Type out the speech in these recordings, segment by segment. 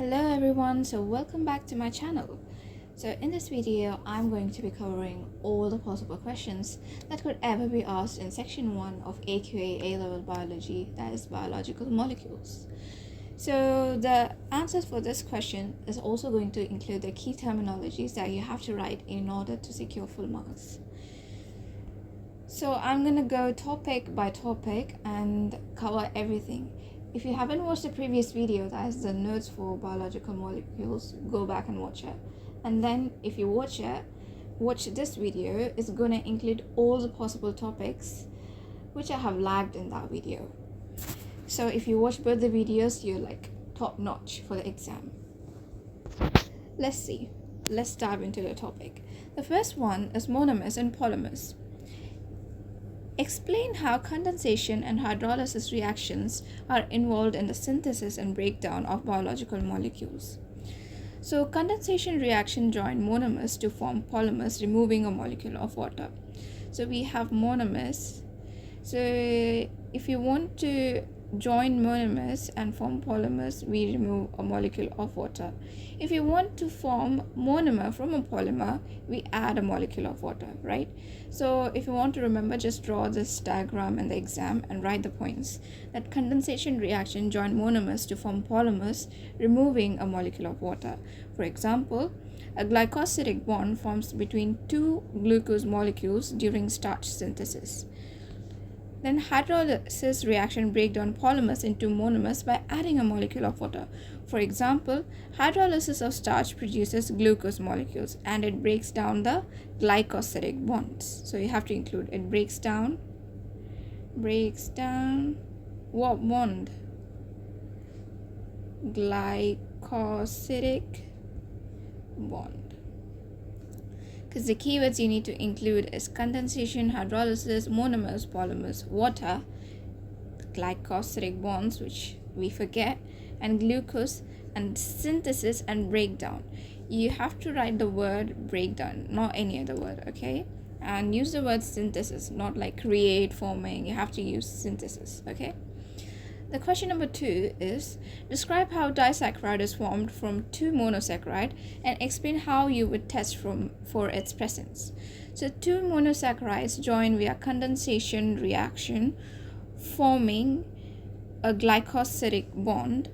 Hello everyone, so welcome back to my channel. So in this video, I'm going to be covering all the possible questions that could ever be asked in section 1 of AQA A-level biology, that is biological molecules. So the answers for this question is also going to include the key terminologies that you have to write in order to secure full marks. So I'm gonna go topic by topic and cover everything. If you haven't watched the previous video, that is the notes for biological molecules, go back and watch it. And then if you watch this video. It's gonna include all the possible topics which I have lagged in that video. So if you watch both the videos, you're like top notch for the exam. Let's dive into the topic. The first one is monomers and polymers. Explain how condensation and hydrolysis reactions are involved in the synthesis and breakdown of biological molecules. So, condensation reaction join monomers to form polymers, removing a molecule of water. So, we have monomers. So, if you want to join monomers and form polymers, we remove a molecule of water. If you want to form monomer from a polymer, we add a molecule of water, right? So if you want to remember, just draw this diagram in the exam and write the points. That condensation reaction join monomers to form polymers, removing a molecule of water. For example, a glycosidic bond forms between two glucose molecules during starch synthesis. Then hydrolysis reaction break down polymers into monomers by adding a molecule of water. For example, hydrolysis of starch produces glucose molecules and it breaks down the glycosidic bonds. So you have to include it breaks down what bond? Glycosidic bond. Because the keywords you need to include is condensation, hydrolysis, monomers, polymers, water, glycosidic bonds, which we forget, and glucose, and synthesis and breakdown. You have to write the word breakdown, not any other word, okay? And use the word synthesis, not like create, forming. You have to use synthesis, okay? The question number 2 is, describe how disaccharide is formed from two monosaccharide and explain how you would test for its presence. So two monosaccharides join via condensation reaction, forming a glycosidic bond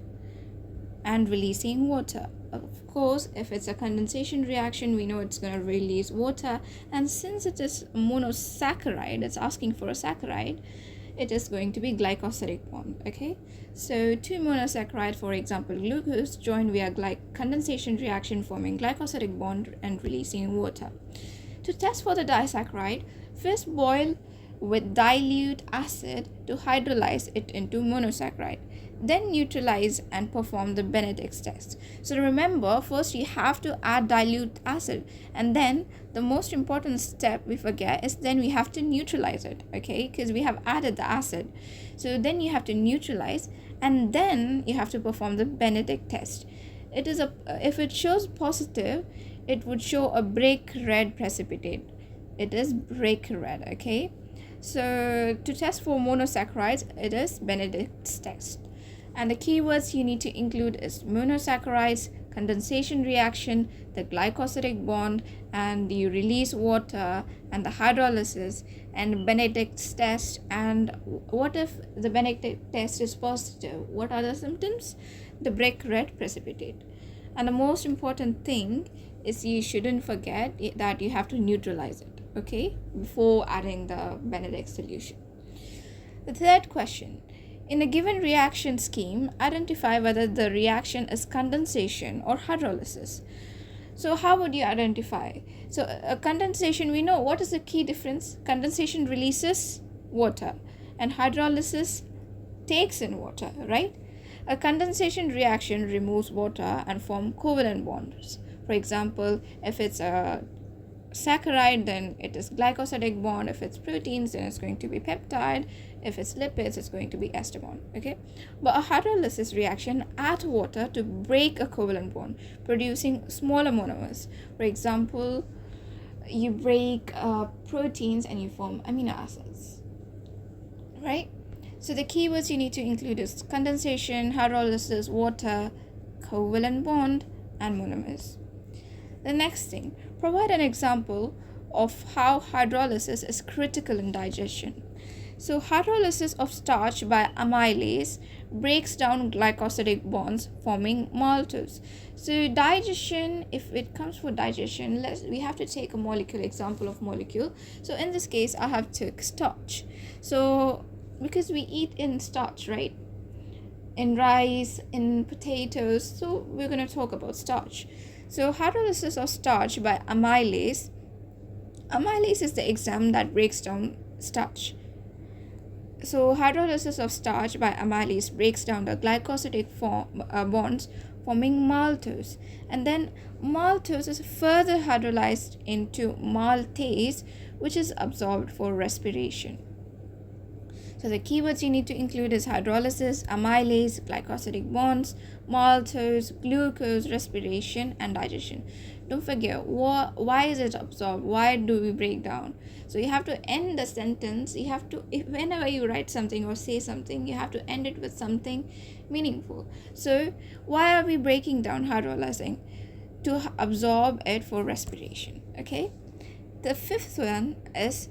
and releasing water. Of course, if it's a condensation reaction, we know it's going to release water, and since it is a monosaccharide, it's asking for a saccharide, it is going to be glycosidic bond. Okay, so two monosaccharide, for example glucose, join via condensation reaction, forming glycosidic bond and releasing water. To test for the disaccharide, first boil with dilute acid to hydrolyze it into monosaccharide, then neutralize and perform the Benedict's test. So remember, first you have to add dilute acid, and then the most important step we forget is then we have to neutralize it, okay, because we have added the acid. So then you have to neutralize and then you have to perform the Benedict test. If it shows positive, it would show a brick red precipitate. It is brick red, okay. So to test for monosaccharides, it is Benedict's test. And the keywords you need to include is monosaccharides, condensation reaction, the glycosidic bond, and you release water, and the hydrolysis, and Benedict's test. And what if the Benedict test is positive? What are the symptoms? The brick red precipitate. And the most important thing is you shouldn't forget that you have to neutralize it, okay, before adding the Benedict solution. The third question, in a given reaction scheme, identify whether the reaction is condensation or hydrolysis. So how would you identify? So a condensation, we know what is the key difference. Condensation releases water and hydrolysis takes in water, right? A condensation reaction removes water and form covalent bonds. For example, if it's a saccharide, then it is glycosidic bond. If it's proteins, then it's going to be peptide. If it's lipids, it's going to be ester bond, okay. But a hydrolysis reaction adds water to break a covalent bond, producing smaller monomers. For example, you break proteins and you form amino acids, right? So the keywords you need to include is condensation, hydrolysis, water, covalent bond, and monomers. The next thing, provide an example of how hydrolysis is critical in digestion. So, hydrolysis of starch by amylase breaks down glycosidic bonds, forming maltose. So, digestion, if it comes for digestion, we have to take a molecule example of molecule. So, in this case, I have took starch. So, because we eat in starch, right? In rice, in potatoes. So, we're going to talk about starch. So, hydrolysis of starch by amylase. Amylase is the enzyme that breaks down starch. So, hydrolysis of starch by amylase breaks down the glycosidic bonds, forming maltose. And then maltose is further hydrolyzed into maltase, which is absorbed for respiration. So, the keywords you need to include is hydrolysis, amylase, glycosidic bonds, maltose, glucose, respiration, and digestion. Don't forget, why is it absorbed? Why do we break down? So you have to end the sentence. You have to, whenever you write something or say something, you have to end it with something meaningful. So why are we breaking down hydrolyzing? To absorb it for respiration. Okay. The fifth one is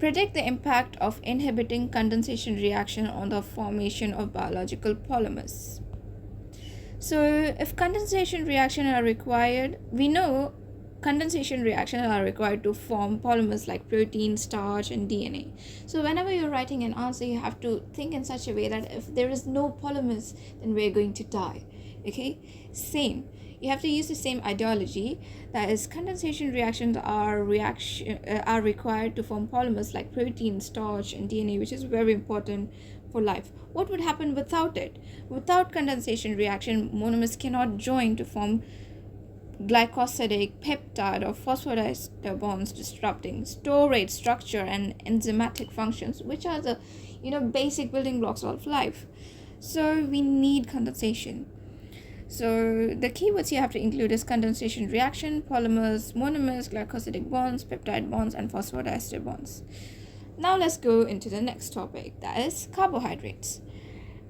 predict the impact of inhibiting condensation reaction on the formation of biological polymers. So if condensation reaction are required, we know condensation reactions are required to form polymers like protein, starch, and DNA. So whenever you're writing an answer, you have to think in such a way that if there is no polymers, then we're going to die. Okay, same. You have to use the same ideology. That is, condensation reactions are required to form polymers like protein, starch, and DNA, which is very important for life. What would happen without it? Without condensation reaction, monomers cannot join to form glycosidic, peptide, or phosphodiester bonds, disrupting storage, structure, and enzymatic functions, which are the basic building blocks of life. So we need condensation. So the keywords you have to include is condensation reaction, polymers, monomers, glycosidic bonds, peptide bonds, and phosphodiester bonds. Now let's go into the next topic, that is carbohydrates.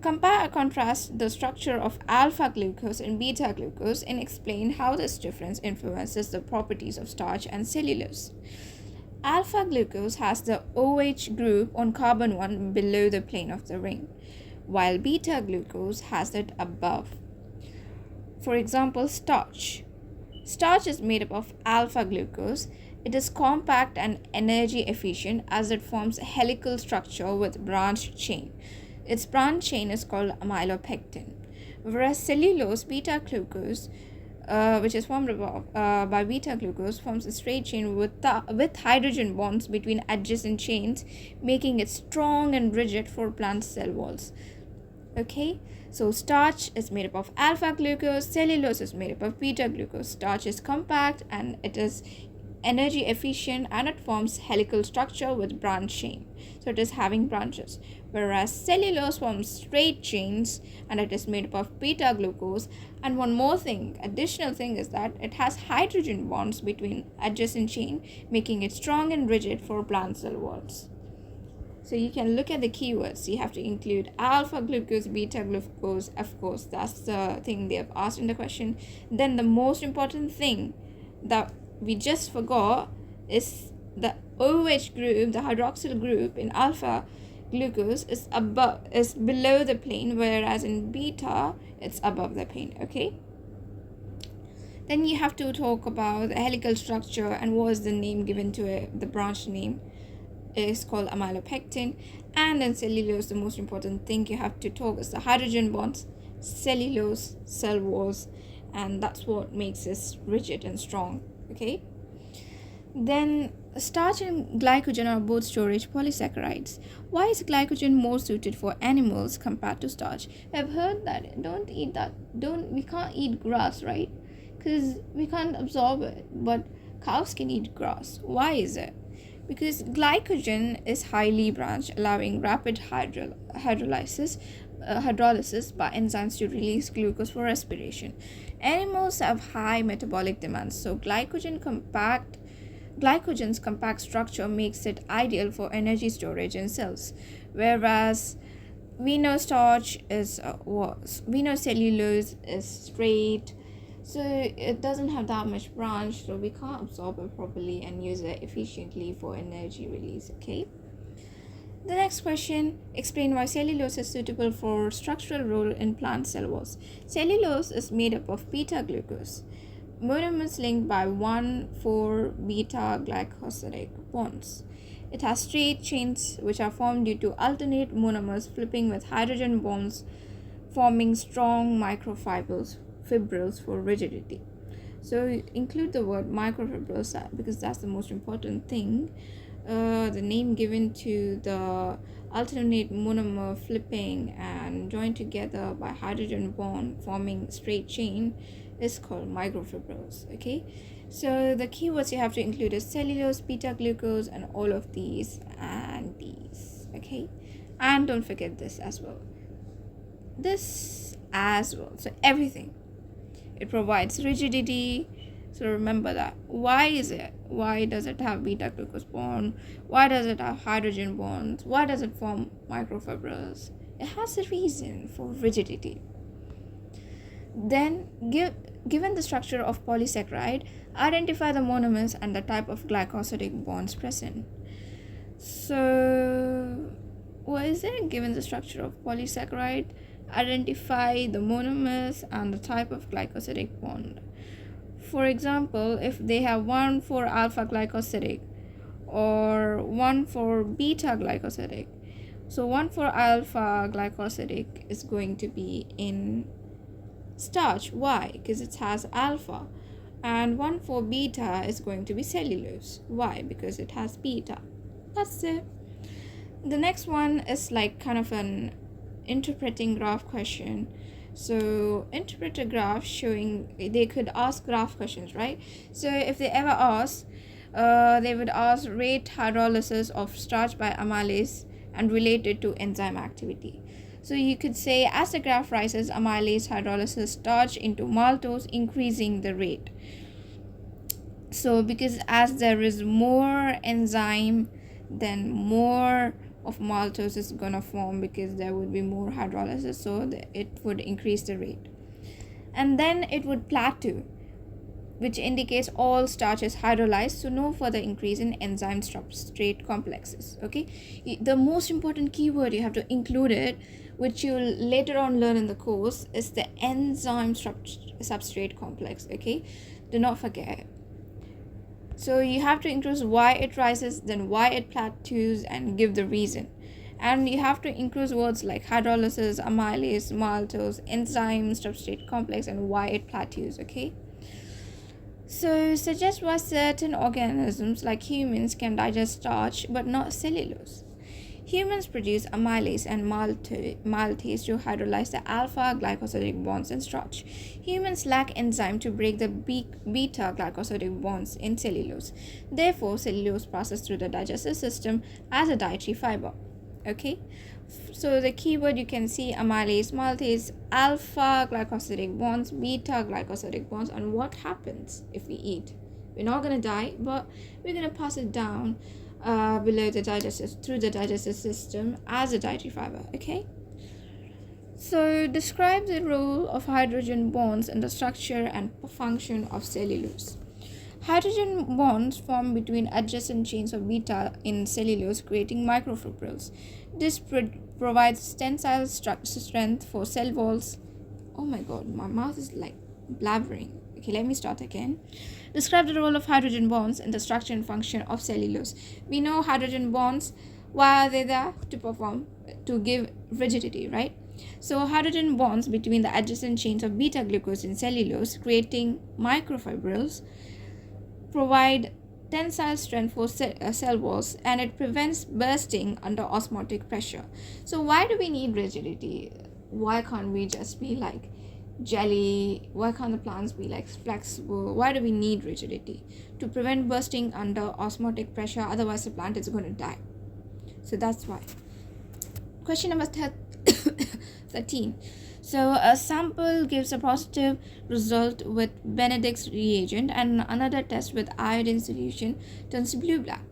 Compare or contrast the structure of alpha glucose and beta glucose and explain how this difference influences the properties of starch and cellulose. Alpha glucose has the OH group on carbon 1 below the plane of the ring, while beta glucose has it above. For example, starch. Starch is made up of alpha glucose. It is compact and energy efficient as it forms a helical structure with branched chain. Its branch chain is called amylopectin. Whereas cellulose, beta glucose, which is formed by beta glucose, forms a straight chain with hydrogen bonds between adjacent chains, making it strong and rigid for plant cell walls. Okay, so starch is made up of alpha glucose, cellulose is made up of beta glucose. Starch is compact and it is energy efficient and it forms helical structure with branch chain. So it is having branches. Whereas cellulose forms straight chains and it is made up of beta glucose. And one more thing, additional thing is that it has hydrogen bonds between adjacent chain, making it strong and rigid for plant cell walls. So you can look at the keywords. You have to include alpha glucose, beta glucose. Of course, that's the thing they have asked in the question. Then the most important thing that we just forgot is the OH group, the hydroxyl group in alpha glucose is below the plane, whereas in beta it's above the plane. Okay. Then you have to talk about the helical structure and what is the name given to it. The branch name is called amylopectin. And then cellulose, the most important thing you have to talk is the hydrogen bonds, cellulose, cell walls, and that's what makes it rigid and strong. Okay. Then starch and glycogen are both storage polysaccharides. Why is glycogen more suited for animals compared to starch? I've heard that we can't eat grass, right? Because we can't absorb it, but cows can eat grass. Why is it? Because glycogen is highly branched, allowing rapid hydrolysis by enzymes to release glucose for respiration. Animals have high metabolic demands, so glycogen's compact structure makes it ideal for energy storage in cells, whereas We know starch is we know cellulose is straight, so it doesn't have that much branch, so we can't absorb it properly and use it efficiently for energy release. Okay, the next question: explain why cellulose is suitable for structural role in plant cell walls. Cellulose is made up of beta glucose monomers linked by 1,4 beta glycosidic bonds. It has straight chains which are formed due to alternate monomers flipping with hydrogen bonds, forming strong microfibrils for rigidity. So include the word microfibrils because that's the most important thing. The name given to the alternate monomer flipping and joined together by hydrogen bond forming straight chain is called microfibrils. Okay, so the keywords you have to include is cellulose, beta glucose, and all of these and these. Okay, and don't forget this as well. This as well. So everything. It provides rigidity. So remember that. Why is it? Why does it have beta glucose bond? Why does it have hydrogen bonds? Why does it form microfibrils? It has a reason for rigidity. Then, given the structure of polysaccharide, identify the monomers and the type of glycosidic bonds present. So, what is it? Given the structure of polysaccharide, identify the monomers and the type of glycosidic bond. For example, if they have 1,4 alpha glycosidic or 1,4 beta glycosidic, so 1,4 alpha glycosidic is going to be in starch. Why? Because it has alpha. And 1,4 beta is going to be cellulose. Why? Because it has beta. That's it. The next one is like kind of an interpreting graph question. So interpret a graph showing, they could ask graph questions, right? So if they ever ask, they would ask rate hydrolysis of starch by amylase and relate it to enzyme activity. So you could say, as the graph rises, amylase hydrolysis starch into maltose, increasing the rate. So because as there is more enzyme, then more of maltose is gonna form because there would be more hydrolysis, so it would increase the rate. And then it would plateau, which indicates all starch is hydrolyzed, so no further increase in enzyme substrate complexes. Okay, the most important keyword you have to include it, which you'll later on learn in the course, is the enzyme substrate complex. Okay, do not forget it. So you have to include why it rises, then why it plateaus, and give the reason. And you have to include words like hydrolysis, amylase, maltose, enzyme, substrate complex, and why it plateaus. Okay. So suggest why certain organisms like humans can digest starch but not cellulose. Humans produce amylase and maltase to hydrolyze the alpha glycosidic bonds in starch. Humans lack enzyme to break the beta glycosidic bonds in cellulose. Therefore, cellulose passes through the digestive system as a dietary fiber. Okay, so the keyword you can see: amylase, maltase, alpha glycosidic bonds, beta glycosidic bonds. And what happens if we eat? We're not going to die, but we're going to pass it down through the digestive system as a dietary fiber. Okay, so describe the role of hydrogen bonds in the structure and function of cellulose. Hydrogen bonds form between adjacent chains of beta in cellulose, creating microfibrils. This provides tensile strength for cell walls. Oh my god, my mouth is like blabbering. Okay, let me start again. Describe the role of hydrogen bonds in the structure and function of cellulose. We know hydrogen bonds, why are they there? To give rigidity, right? So hydrogen bonds between the adjacent chains of beta glucose in cellulose, creating microfibrils, provide tensile strength for cell walls, and it prevents bursting under osmotic pressure. So why do we need rigidity? Why can't we just be like jelly? Why can't the plants be like flexible? Why do we need rigidity? To prevent bursting under osmotic pressure, otherwise the plant is going to die. So that's why. Question number 13. So a sample gives a positive result with Benedict's reagent, and another test with iodine solution turns blue-black.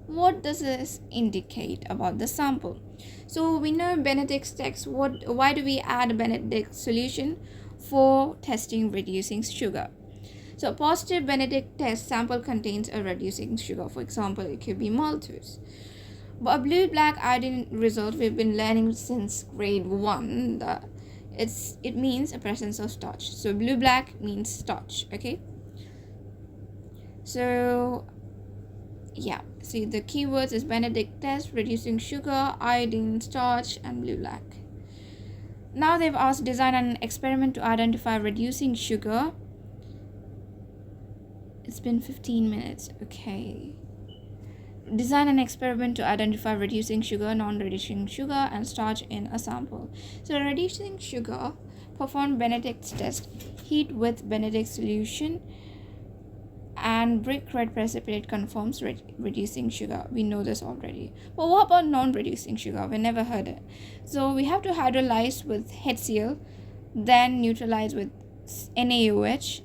What does this indicate about the sample? So we know Benedict's test. Why do we add Benedict solution? For testing reducing sugar. So a positive Benedict test sample contains a reducing sugar. For example, it could be maltose. But a blue-black iodine result we've been learning since grade 1 that it means a presence of starch. So blue-black means starch, okay? So yeah, see the keywords is Benedict test, reducing sugar, iodine, starch, and blue-black. Now they've asked design an experiment to identify reducing sugar. It's been 15 minutes, okay. Design an experiment to identify reducing sugar, non-reducing sugar, and starch in a sample. So reducing sugar, perform Benedict's test, heat with Benedict solution, and brick red precipitate confirms reducing sugar. We know this already. But what about non-reducing sugar? We never heard it. So we have to hydrolyze with HCl, then neutralize with NaOH,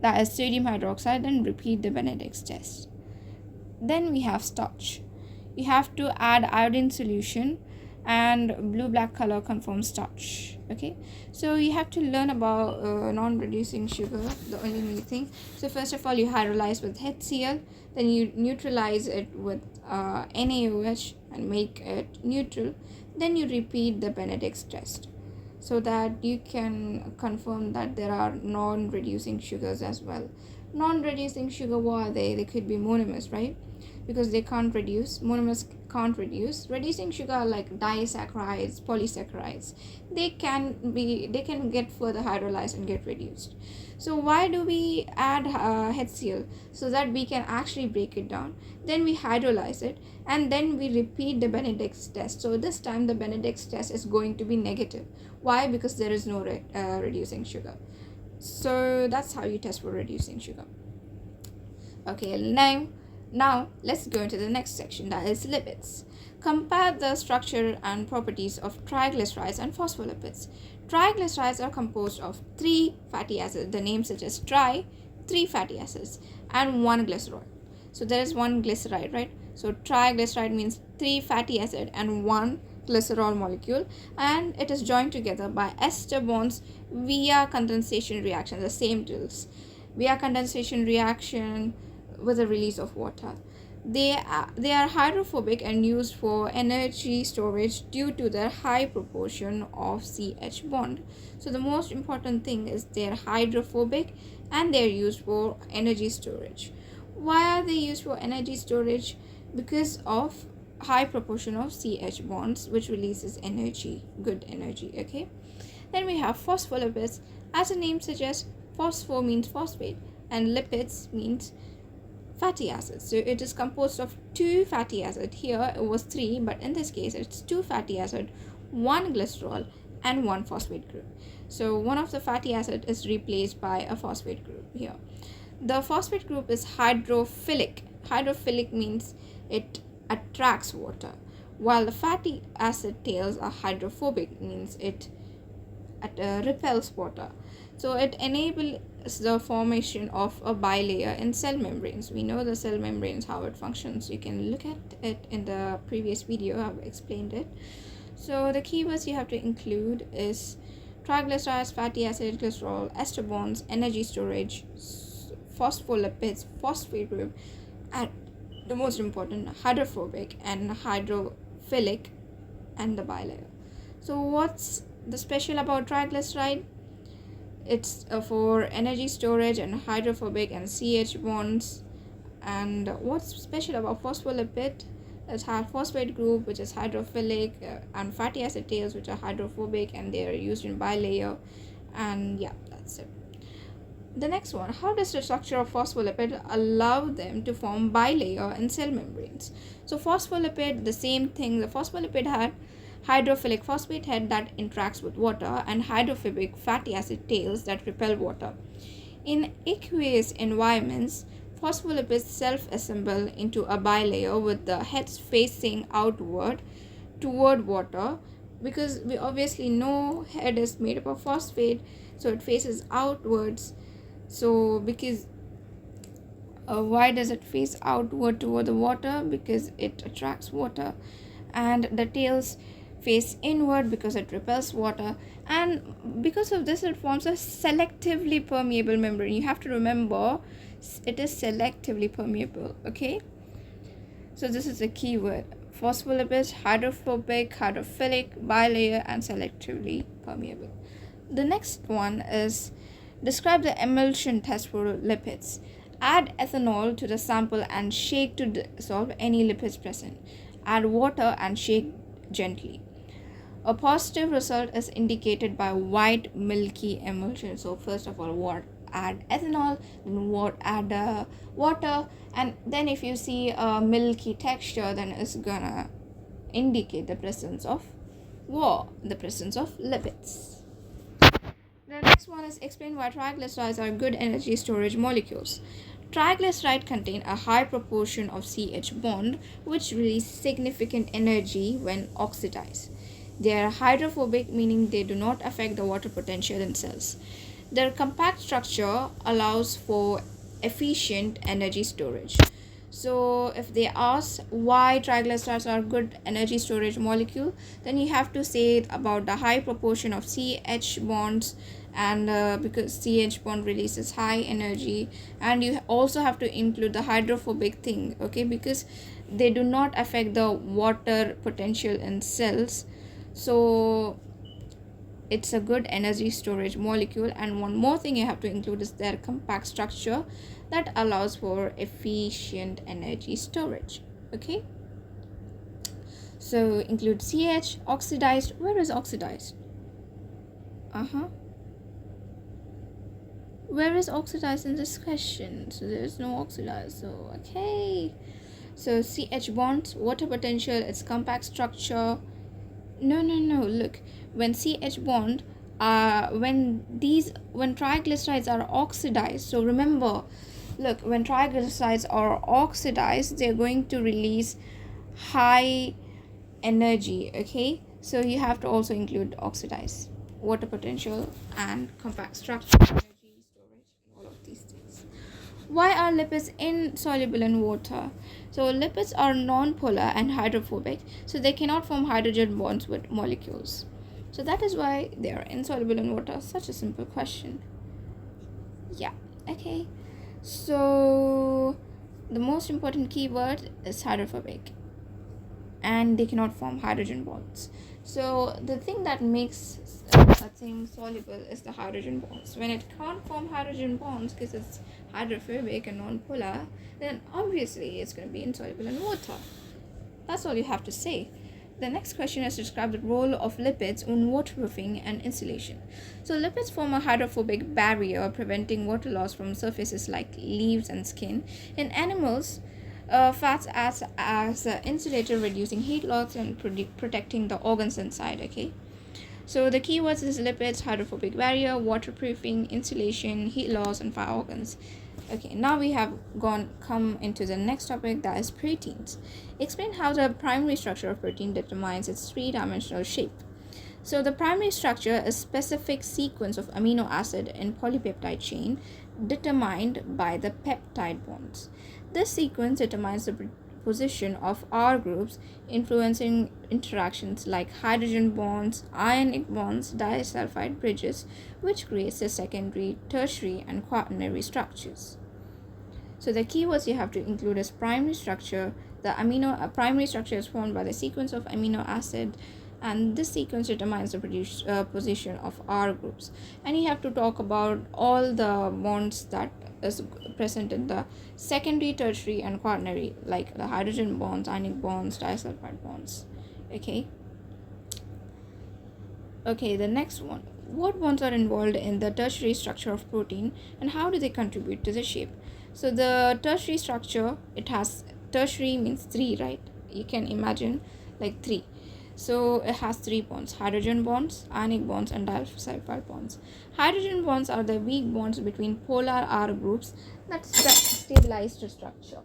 that is sodium hydroxide, and repeat the Benedict's test. Then we have starch. You have to add iodine solution, and blue-black color confirms starch. Okay, so you have to learn about non-reducing sugar, the only new thing. So first of all, you hydrolyze with HCl, then you neutralize it with NaOH and make it neutral. Then you repeat the Benedict's test so that you can confirm that there are non-reducing sugars as well. Non-reducing sugar, what are they? They could be monomers, right? Because they can't reduce. Monomers can't reduce. Reducing sugar are like disaccharides, polysaccharides. They can get further hydrolyzed and get reduced. So why do we add HCl? So that we can actually break it down. Then we hydrolyze it, and then we repeat the Benedict's test. So this time the Benedict's test is going to be negative. Why? Because there is no reducing sugar. So that's how you test for reducing sugar. Okay, now let's go into the next section, that is lipids. Compare the structure and properties of triglycerides and phospholipids. Triglycerides are composed of 3 fatty acids. The name suggests 3 fatty acids, and 1 glycerol. So there is 1 glyceride, right? So triglyceride means 3 fatty acid and 1 glycerol molecule, and it is joined together by ester bonds via condensation reaction, the same drills, via condensation reaction with the release of water. They are hydrophobic and used for energy storage due to their high proportion of CH bond. So the most important thing is they are hydrophobic and they are used for energy storage. Why are they used for energy storage? Because of high proportion of CH bonds, which releases energy, good energy. Okay, then we have phospholipids. As the name suggests, phospho means phosphate and lipids means fatty acids. So it is composed of 2 fatty acids. Here it was 3, but in this case it's 2 fatty acids, 1 glycerol, and 1 phosphate group. So one of the fatty acid is replaced by a phosphate group here. The phosphate group is hydrophilic. Hydrophilic means it attracts water, while the fatty acid tails are hydrophobic, means it repels water. So it enables the formation of a bilayer in cell membranes. We know the cell membranes, how it functions. You can look at it in the previous video, I've explained it. So the keywords you have to include is triglycerides, fatty acid, glycerol, ester bonds, energy storage, phospholipids, phosphate group, and the most important, hydrophobic and hydrophilic, and the bilayer. So what's the special about triglyceride? It's for energy storage and hydrophobic and CH bonds. And what's special about phospholipid? It has phosphate group, which is hydrophilic, and fatty acid tails, which are hydrophobic, and they are used in bilayer. And yeah, that's it. The next one, how does the structure of phospholipid allow them to form bilayer in cell membranes? So phospholipid, the same thing. The phospholipid had hydrophilic phosphate head that interacts with water and hydrophobic fatty acid tails that repel water. In aqueous environments, phospholipids self-assemble into a bilayer with the heads facing outward toward water, because we obviously know head is made up of phosphate, so it faces outwards. So because Why does it face outward toward the water? Because it attracts water. And the tails face inward because it repels water. And because of this, it forms a selectively permeable membrane. You have to remember it is selectively permeable. Okay, so this is the key word: phospholipids, hydrophobic, hydrophilic, bilayer, and selectively permeable. The next one is describe the emulsion test for lipids. Add ethanol to the sample and shake to dissolve any lipids present. Add water and shake gently. A positive result is indicated by white milky emulsion. So first of all, add ethanol, then add water, and then if you see a milky texture, then it's gonna indicate the presence of lipids. The next one is explain why triglycerides are good energy storage molecules. Triglycerides contain a high proportion of CH bond, which release significant energy when oxidized. They are hydrophobic, meaning they do not affect the water potential in cells. Their compact structure allows for efficient energy storage. So if they ask why triglycerides are good energy storage molecule, then you have to say about the high proportion of CH bonds, and because CH bond releases high energy, and you also have to include the hydrophobic thing, okay, because they do not affect the water potential in cells. So it's a good energy storage molecule. And one more thing you have to include is their compact structure that allows for efficient energy storage. Okay, so include CH. Oxidized, where is oxidized? Where is oxidized in this question? So there is no oxidized. So okay, so CH bonds, water potential, its compact structure. No, look, when CH bond when triglycerides are oxidized, so remember, look, when triglycerides are oxidized, they're going to release high energy. Okay, so you have to also include oxidized, water potential, and compact structure, energy storage, and all of these things. Why are lipids insoluble in water? So lipids are non-polar and hydrophobic, so they cannot form hydrogen bonds with molecules. So that is why they are insoluble in water. Such a simple question. Yeah, okay. So the most important keyword is hydrophobic, and they cannot form hydrogen bonds. So the thing that makes a thing soluble is the hydrogen bonds. When it can't form hydrogen bonds because it's hydrophobic and non-polar, then obviously it's going to be insoluble in water. That's all you have to say. The next question is to describe the role of lipids in waterproofing and insulation. So lipids form a hydrophobic barrier preventing water loss from surfaces like leaves and skin. In animals, fats as insulator, reducing heat loss and protecting the organs inside. Okay, so the keywords is lipids, hydrophobic barrier, waterproofing, insulation, heat loss, and fire organs. Okay, now we have come into the next topic, that is proteins. Explain how the primary structure of protein determines its three-dimensional shape. So the primary structure is specific sequence of amino acid in polypeptide chain determined by the peptide bonds. This sequence determines the position of R groups, influencing interactions like hydrogen bonds, ionic bonds, disulfide bridges, which creates the secondary, tertiary, and quaternary structures. So the keywords you have to include is primary structure. The primary structure is formed by the sequence of amino acid, and this sequence determines the position of R groups. And you have to talk about all the bonds that is present in the secondary, tertiary, and quaternary, like the hydrogen bonds, ionic bonds, disulfide bonds. Okay, the next one. What bonds are involved in the tertiary structure of protein, and how do they contribute to the shape? So the tertiary structure, it has, tertiary means three, right? You can imagine like three. So it has three bonds: hydrogen bonds, ionic bonds, and disulfide bonds. Hydrogen bonds are the weak bonds between polar R groups that stabilize the structure,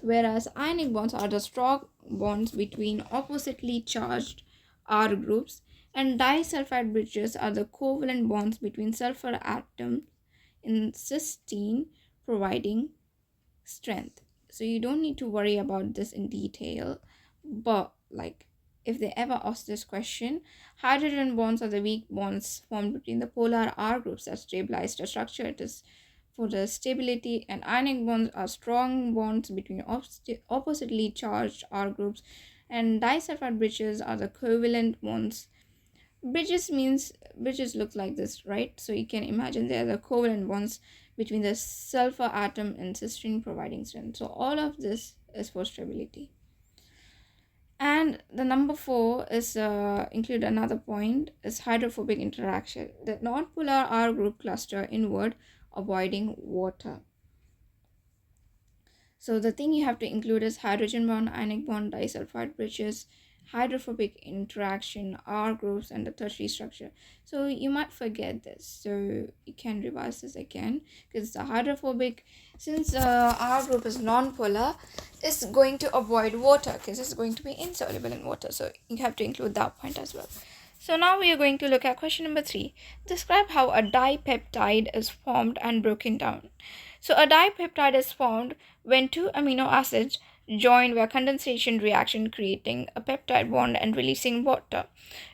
whereas ionic bonds are the strong bonds between oppositely charged R groups, and disulfide bridges are the covalent bonds between sulfur atoms in cysteine, providing strength. So you don't need to worry about this in detail, but like if they ever ask this question, hydrogen bonds are the weak bonds formed between the polar R groups that stabilize the structure. It is for the stability, and ionic bonds are strong bonds between oppositely charged R groups, and disulfide bridges are the covalent bonds. Bridges look like this, right? So you can imagine they are the covalent bonds between the sulfur atom and cysteine, providing strength. So all of this is for stability. And the number 4 is include another point is hydrophobic interaction. The non-polar R group cluster inward, avoiding water. So the thing you have to include is hydrogen bond, ionic bond, disulfide bridges, hydrophobic interaction, R groups, and the tertiary structure. So you might forget this. So you can revise this again because the hydrophobic, since R group is non-polar, is going to avoid water because it's going to be insoluble in water. So you have to include that point as well. So now we are going to look at question number 3. Describe how a dipeptide is formed and broken down. So a dipeptide is formed when two amino acids join via condensation reaction, creating a peptide bond and releasing water.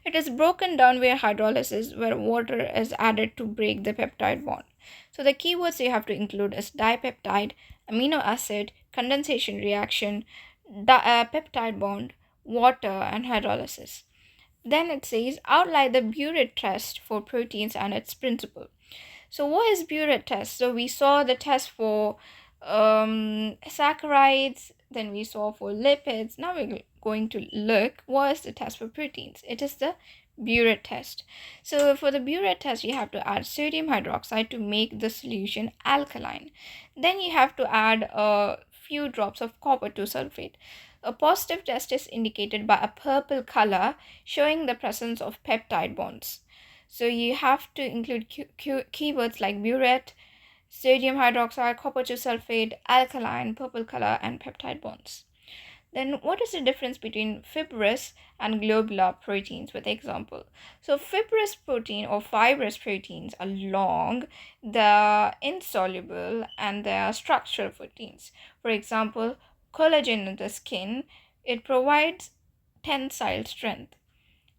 It is broken down via hydrolysis, where water is added to break the peptide bond. So the keywords you have to include is dipeptide, amino acid, condensation reaction, peptide bond, water, and hydrolysis. Then it says outline the Burette test for proteins and its principle. So what is Burette test? So we saw the test for saccharides, then we saw for lipids. Now we're going to look what is the test for proteins. It is the Burette test. So for the Burette test, you have to add sodium hydroxide to make the solution alkaline. Then you have to add a few drops of copper to sulfate. A positive test is indicated by a purple color showing the presence of peptide bonds. So you have to include keywords like Burette, sodium hydroxide, copper to sulfate, alkaline, purple color, and peptide bonds. Then what is the difference between fibrous and globular proteins with example? So fibrous protein or fibrous proteins are long, they're insoluble, and they are structural proteins. For example, collagen in the skin, it provides tensile strength.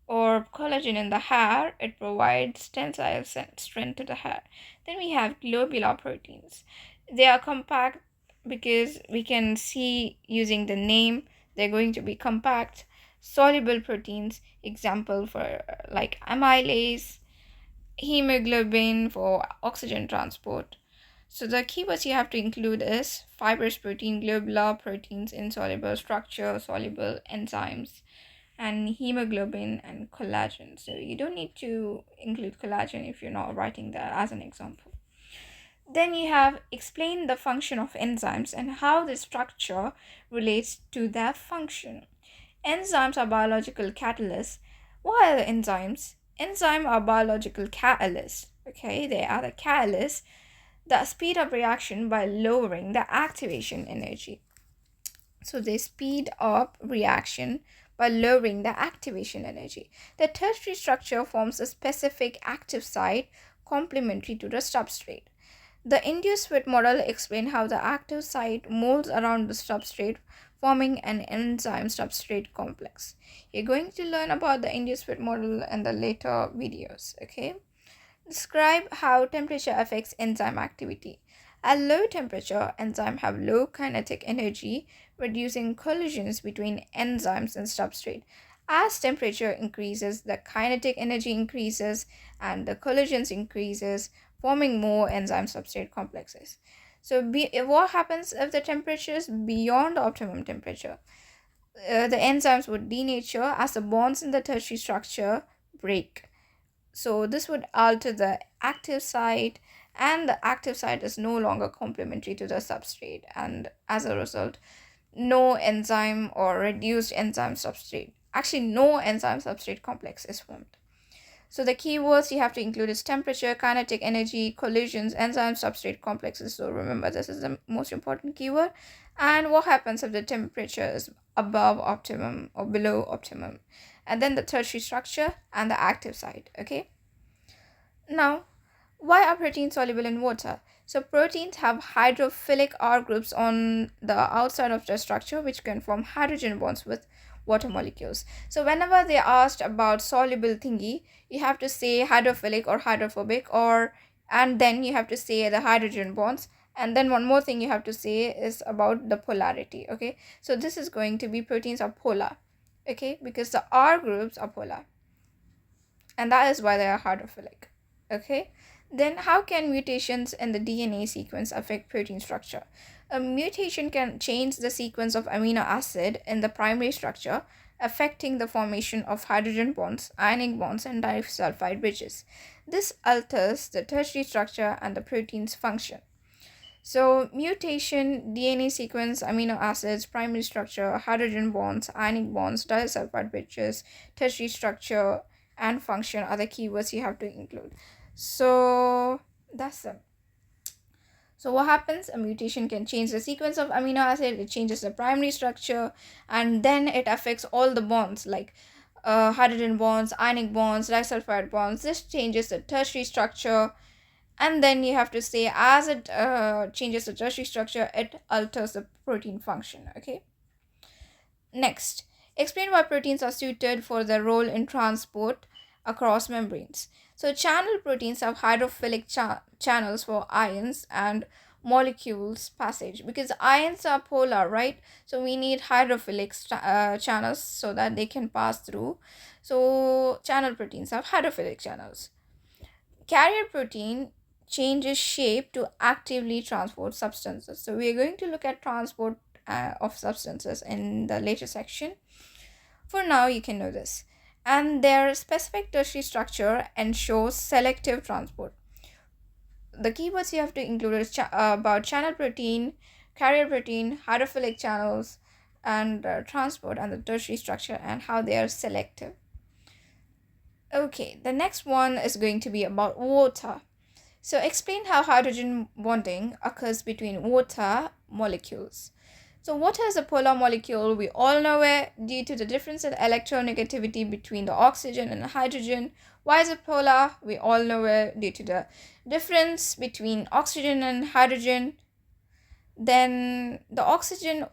Or collagen in the hair, it provides tensile strength to the hair. Then we have globular proteins. They are compact because we can see using the name, they're going to be compact, soluble proteins. Example for like amylase, hemoglobin for oxygen transport. So the keywords you have to include is fibrous protein, globular proteins, insoluble, structure, soluble, enzymes, and hemoglobin and collagen. So you don't need to include collagen if you're not writing that as an example. Then you have explain the function of enzymes and how the structure relates to their function. Enzymes are biological catalysts. What are the enzymes? Enzymes are biological catalysts. Okay, they are the catalysts that speed up reaction by lowering the activation energy. So they speed up reaction by lowering the activation energy. The tertiary structure forms a specific active site complementary to the substrate. The induced sweat model explains how the active site molds around the substrate, forming an enzyme substrate complex. You're going to learn about the induced sweat model in the later videos, okay? Describe how temperature affects enzyme activity. At low temperature, enzymes have low kinetic energy, reducing collisions between enzymes and substrate. As temperature increases, the kinetic energy increases and the collisions increases, forming more enzyme substrate complexes. So what happens if the temperature is beyond the optimum temperature? The enzymes would denature as the bonds in the tertiary structure break. So this would alter the active site, and the active site is no longer complementary to the substrate, and as a result, no enzyme or reduced enzyme substrate. Actually, no enzyme substrate complex is formed. So the keywords you have to include is temperature, kinetic energy, collisions, enzyme substrate complexes. So remember, this is the most important keyword. And what happens if the temperature is above optimum or below optimum? And then the tertiary structure and the active site. Okay. Now, why are proteins soluble in water? So proteins have hydrophilic R groups on the outside of the structure, which can form hydrogen bonds with water molecules. So whenever they asked about soluble thingy, you have to say hydrophilic or hydrophobic, or and then you have to say the hydrogen bonds. And then one more thing you have to say is about the polarity. Okay, so this is going to be proteins are polar. Okay, because the R groups are polar, and that is why they are hydrophilic. Okay, then how can mutations in the DNA sequence affect protein structure? A mutation can change the sequence of amino acid in the primary structure, affecting the formation of hydrogen bonds, ionic bonds, and disulfide bridges. This alters the tertiary structure and the protein's function. So mutation, DNA sequence, amino acids, primary structure, hydrogen bonds, ionic bonds, disulfide bridges, tertiary structure, and function are the keywords you have to include. So that's them. So what happens? A mutation can change the sequence of amino acid, it changes the primary structure, and then it affects all the bonds like hydrogen bonds, ionic bonds, disulfide bonds. This changes the tertiary structure, and then you have to say as it changes the tertiary structure, it alters the protein function. Okay, next, explain why proteins are suited for their role in transport across membranes. So channel proteins have hydrophilic channels for ions and molecules passage, because ions are polar, right? So we need hydrophilic channels so that they can pass through. So channel proteins have hydrophilic channels. Carrier protein changes shape to actively transport substances. So we are going to look at transport of substances in the later section. For now, you can know this. And their specific tertiary structure ensures selective transport. The keywords you have to include is about channel protein, carrier protein, hydrophilic channels, and transport, and the tertiary structure and how they are selective. Okay, the next one is going to be about water. So explain how hydrogen bonding occurs between water molecules. So water is a polar molecule. We all know it due to the difference in electronegativity between the oxygen and the hydrogen. Why is it polar? We all know it due to the difference between oxygen and hydrogen. Then the oxygen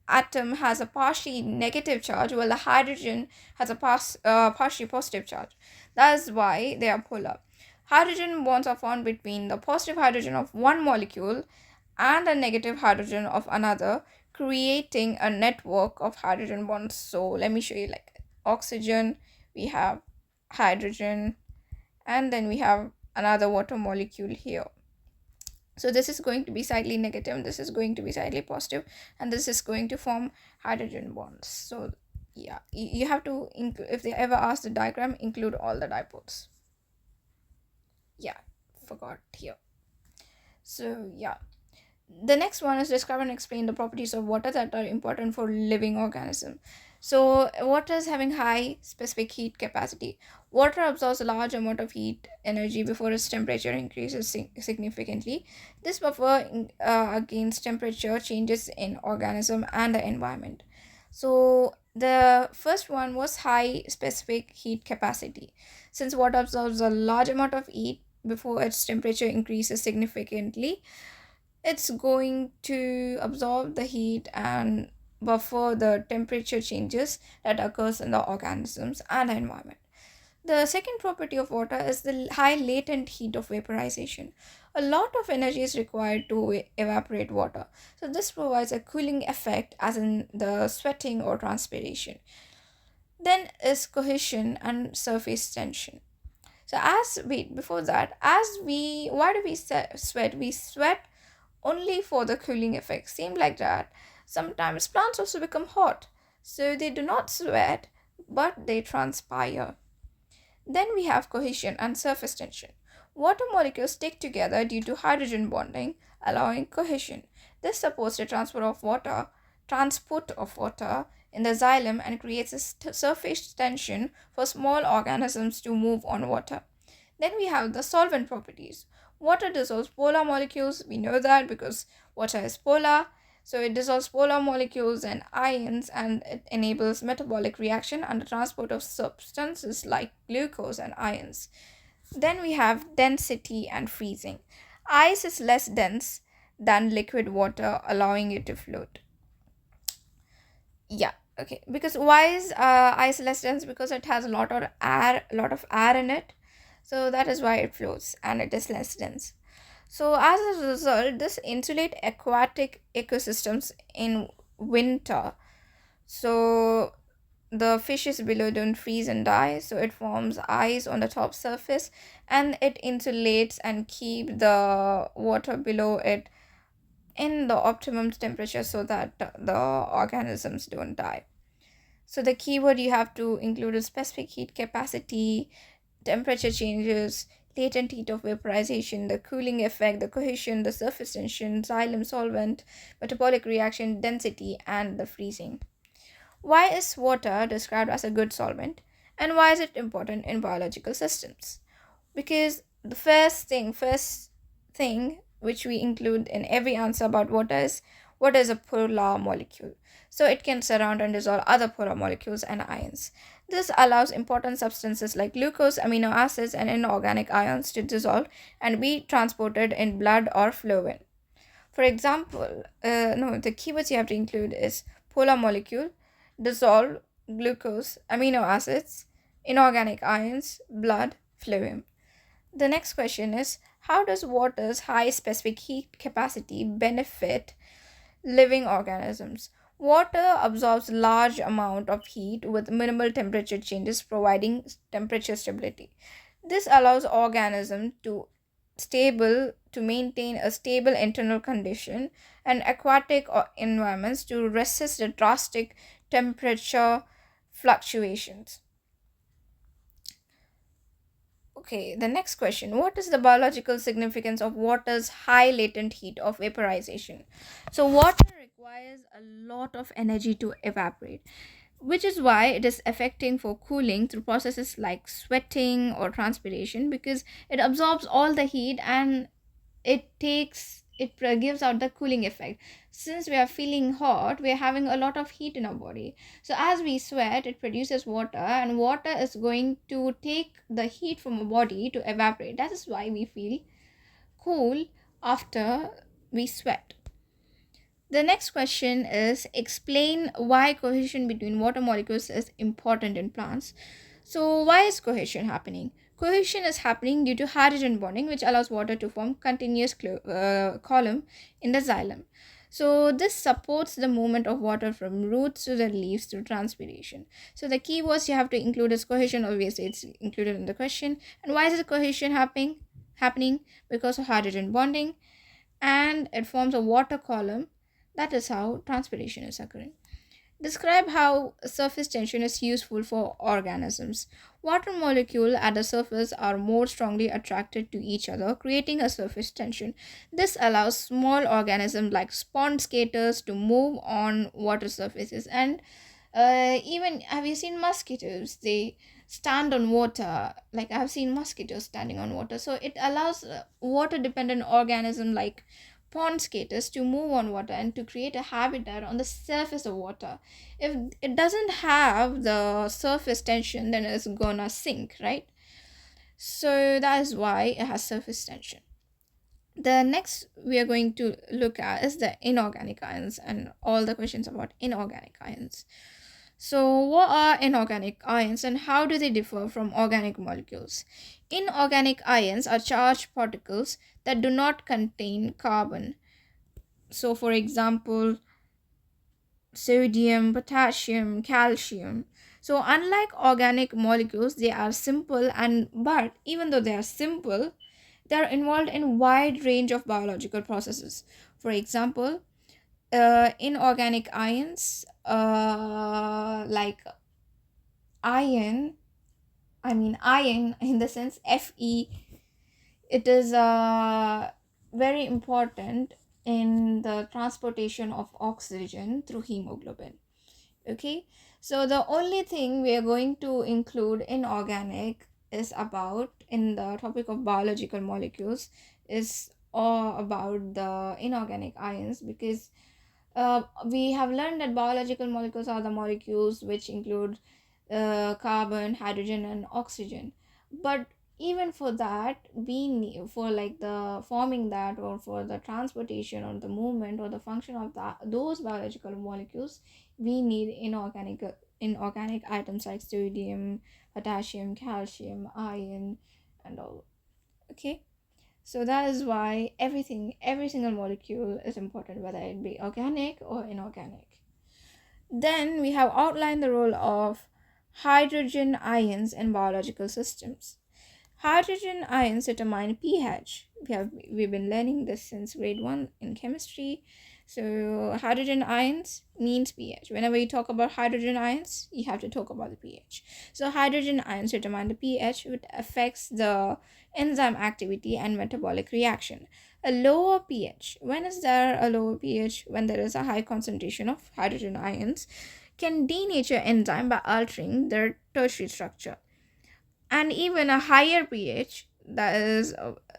atom has a partially negative charge, while the hydrogen has a partially positive charge. That is why they are polar. Hydrogen bonds are formed between the positive hydrogen of one molecule and a negative hydrogen of another, creating a network of hydrogen bonds. So let me show you, like oxygen, we have hydrogen, and then we have another water molecule here. So this is going to be slightly negative, this is going to be slightly positive, and this is going to form hydrogen bonds. So yeah, you have to include, if they ever ask the diagram, include all the dipoles. Yeah, forgot here. So yeah, the next one is describe and explain the properties of water that are important for living organism. So water is having high specific heat capacity. Water absorbs a large amount of heat energy before its temperature increases significantly. This buffer against temperature changes in organism and the environment. So the first one was high specific heat capacity. Since water absorbs a large amount of heat before its temperature increases significantly, it's going to absorb the heat and buffer the temperature changes that occurs in the organisms and the environment. The second property of water is the high latent heat of vaporization. A lot of energy is required to evaporate water, so this provides a cooling effect as in the sweating or transpiration. Then is cohesion and surface tension. So as wait before that, as we why do we sweat? We sweat only for the cooling effect. Seem like that. Sometimes plants also become hot, so they do not sweat, but they transpire. Then we have cohesion and surface tension. Water molecules stick together due to hydrogen bonding, allowing cohesion. This supports the transport of water in the xylem and creates a surface tension for small organisms to move on water. Then we have the solvent properties. Water dissolves polar molecules. We know that because water is polar. So it dissolves polar molecules and ions, and it enables metabolic reaction and the transport of substances like glucose and ions. Then we have density and freezing. Ice is less dense than liquid water, allowing it to float. Yeah, okay. Because why is ice less dense? Because it has a lot of air in it. So that is why it floats and it is less dense. So as a result, this insulate aquatic ecosystems in winter. So the fishes below don't freeze and die, so it forms ice on the top surface, and it insulates and keep the water below it in the optimum temperature so that the organisms don't die. So the keyword you have to include is specific heat capacity, temperature changes, latent heat of vaporization, the cooling effect, the cohesion, the surface tension, xylem solvent, metabolic reaction, density, and the freezing. Why is water described as a good solvent, and why is it important in biological systems? Because the first thing which we include in every answer about water is what is a polar molecule. So it can surround and dissolve other polar molecules and ions. This allows important substances like glucose, amino acids, and inorganic ions to dissolve and be transported in blood or fluid. For example, no, the keywords you have to include is polar molecule, dissolve, glucose, amino acids, inorganic ions, blood, phloem. The next question is, how does water's high specific heat capacity benefit living organisms? Water absorbs large amount of heat with minimal temperature changes, providing temperature stability. This allows organism to maintain a stable internal condition and aquatic environments to resist the drastic temperature fluctuations. Okay, the next question. What is the biological significance of water's high latent heat of vaporization? So, water requires a lot of energy to evaporate, which is why it is affecting for cooling through processes like sweating or transpiration, because it absorbs all the heat and gives out the cooling effect. Since we are feeling hot, we are having a lot of heat in our body, so as we sweat it produces water, and water is going to take the heat from our body to evaporate. That is why we feel cool after we sweat. The next question is, explain why cohesion between water molecules is important in plants. So, why is cohesion happening? Cohesion is happening due to hydrogen bonding, which allows water to form continuous column in the xylem. So, this supports the movement of water from roots to the leaves through transpiration. So, the key words you have to include is cohesion. Obviously, it's included in the question. And why is the cohesion happening? Happening because of hydrogen bonding, and it forms a water column. That is how transpiration is occurring. Describe how surface tension is useful for organisms. Water molecules at the surface are more strongly attracted to each other, creating a surface tension. This allows small organisms like pond skaters to move on water surfaces. And even, have you seen mosquitoes? They stand on water. Like, I've seen mosquitoes standing on water. So it allows water dependent organism like pond skaters to move on water and to create a habitat on the surface of water. If it doesn't have the surface tension, then it's gonna sink, right? So that is why it has surface tension. The next we are going to look at is the inorganic ions and all the questions about inorganic ions. So, what are inorganic ions and how do they differ from organic molecules? Inorganic ions are charged particles that do not contain carbon. So, for example, sodium, potassium, calcium. So, unlike organic molecules, they are simple, and but even though they are simple, they are involved in wide range of biological processes. For example, inorganic ions like iron, iron in the sense Fe, it is very important in the transportation of oxygen through hemoglobin. Okay, so the only thing we are going to include in organic is about in the topic of biological molecules is all about the inorganic ions, because we have learned that biological molecules are the molecules which include carbon, hydrogen, and oxygen. But even for that we need, for like the forming that, or for the transportation or the movement or the function of that those biological molecules, we need inorganic items like sodium, potassium, calcium, iron, and all. Okay, so that is why every single molecule is important, whether it be organic or inorganic. Then we have outlined the role of hydrogen ions in biological systems. Hydrogen ions determine pH. We've been learning this since grade 1 in chemistry. So hydrogen ions means pH. Whenever you talk about hydrogen ions, you have to talk about the pH. So hydrogen ions determine the pH, which affects the enzyme activity and metabolic reaction. A lower pH. When is there a lower pH? When there is a high concentration of hydrogen ions, can denature enzyme by altering their tertiary structure. And even a higher pH, that is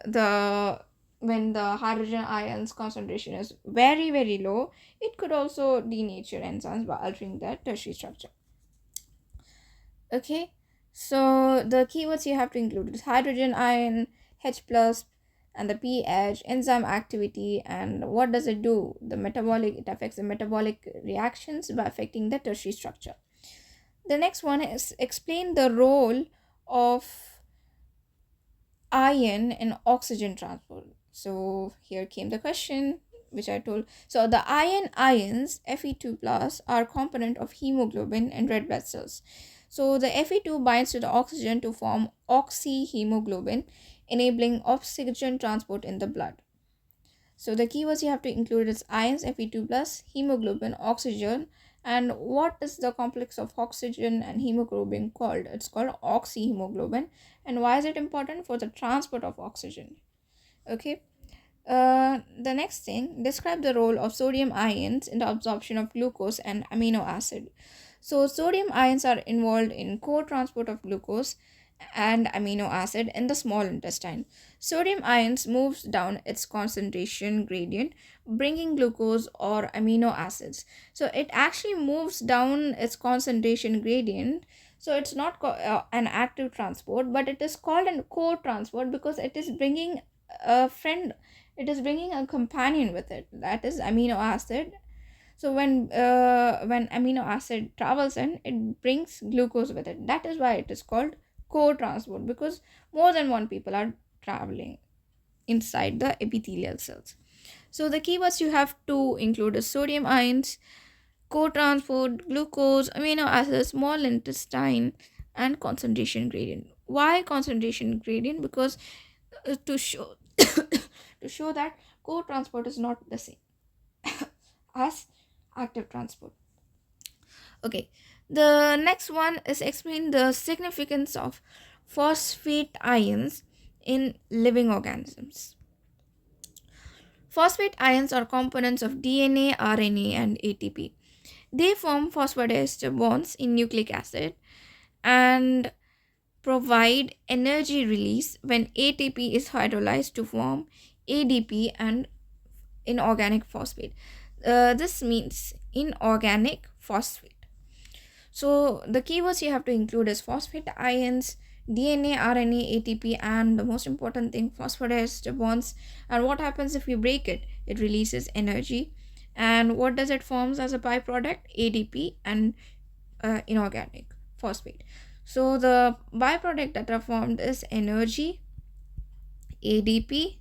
the when the hydrogen ions concentration is very very low, it could also denature enzymes by altering their tertiary structure. Okay, so the keywords you have to include is hydrogen ion, H plus, and the pH, enzyme activity, and what does it do? It affects the metabolic reactions by affecting the tertiary structure. The next one is explain the role of iron in oxygen transport. So here came the question which I told. So the ions Fe2 plus are component of hemoglobin in red blood cells. So the Fe2 binds to the oxygen to form oxyhemoglobin, enabling oxygen transport in the blood. So the keywords you have to include is ions, Fe2 plus, hemoglobin, oxygen, and what is the complex of oxygen and hemoglobin called? It's called oxyhemoglobin. And why is it important? For the transport of oxygen. Okay. The next thing, describe the role of sodium ions in the absorption of glucose and amino acid. So sodium ions are involved in co-transport of glucose and amino acid in the small intestine. Sodium ions moves down its concentration gradient, bringing glucose or amino acids. So it actually moves down its concentration gradient. So it's not an active transport, but it is called a co-transport because it is bringing a friend, it is bringing a companion with it, that is amino acid. So when amino acid travels in, it brings glucose with it. That is why it is called co-transport, because more than one people are traveling inside the epithelial cells. So the keywords you have to include is sodium ions, co-transport, glucose, amino acids, small intestine, and concentration gradient. Why concentration gradient? Because to show to show that co-transport is not the same as active transport. Okay, the next one is explain the significance of phosphate ions in living organisms. Phosphate ions are components of DNA, RNA, and ATP. They form phosphodiester bonds in nucleic acid and provide energy release when ATP is hydrolyzed to form ADP and inorganic phosphate. This means inorganic phosphate. So the keywords you have to include is phosphate ions, DNA, RNA, ATP, and the most important thing, phosphodiester bonds. And what happens if you break it? It releases energy. And what does it forms as a byproduct? ADP and inorganic phosphate. So the byproduct that are formed is energy, ADP,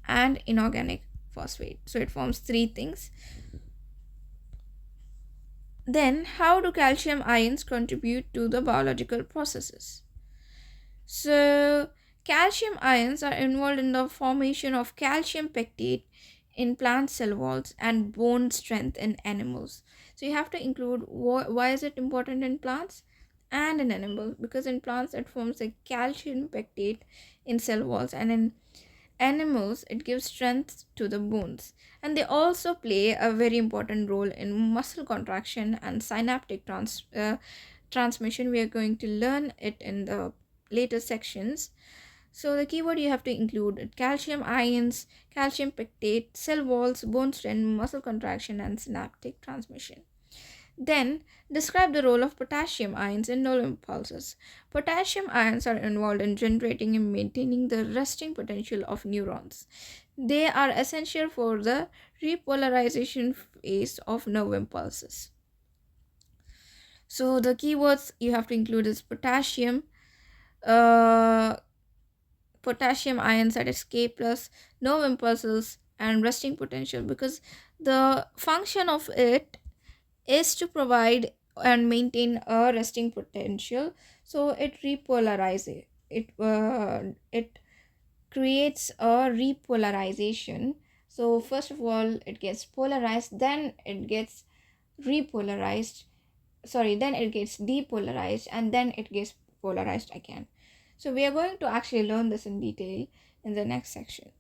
and inorganic phosphate. So it forms three things. Then, how do calcium ions contribute to the biological processes? So, calcium ions are involved in the formation of calcium pectate in plant cell walls and bone strength in animals. So, you have to include why is it important in plants and in animals, because in plants it forms a calcium pectate in cell walls, and in animals it gives strength to the bones. And they also play a very important role in muscle contraction and synaptic transmission. We are going to learn it in the later sections. So the keyword you have to include calcium ions, calcium pectate, cell walls, bone strength, muscle contraction, and synaptic transmission. Then Describe the role of potassium ions in neural impulses. Potassium ions are involved in generating and maintaining the resting potential of neurons. They are essential for the repolarization phase of nerve impulses. So the keywords you have to include is uh, potassium ions, that is K plus, nerve impulses, and resting potential, because the function of it is to provide and maintain a resting potential. So it repolarizes it creates a repolarization. So first of all it gets polarized, then it gets repolarized, sorry, then it gets depolarized, and then it gets polarized again. So we are going to actually learn this in detail in the next section.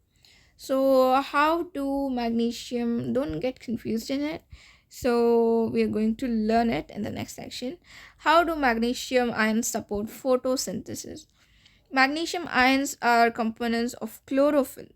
So how do magnesium, don't get confused in it, so we are going to learn it in the next section. How do magnesium ions support photosynthesis? Magnesium ions are components of chlorophyll.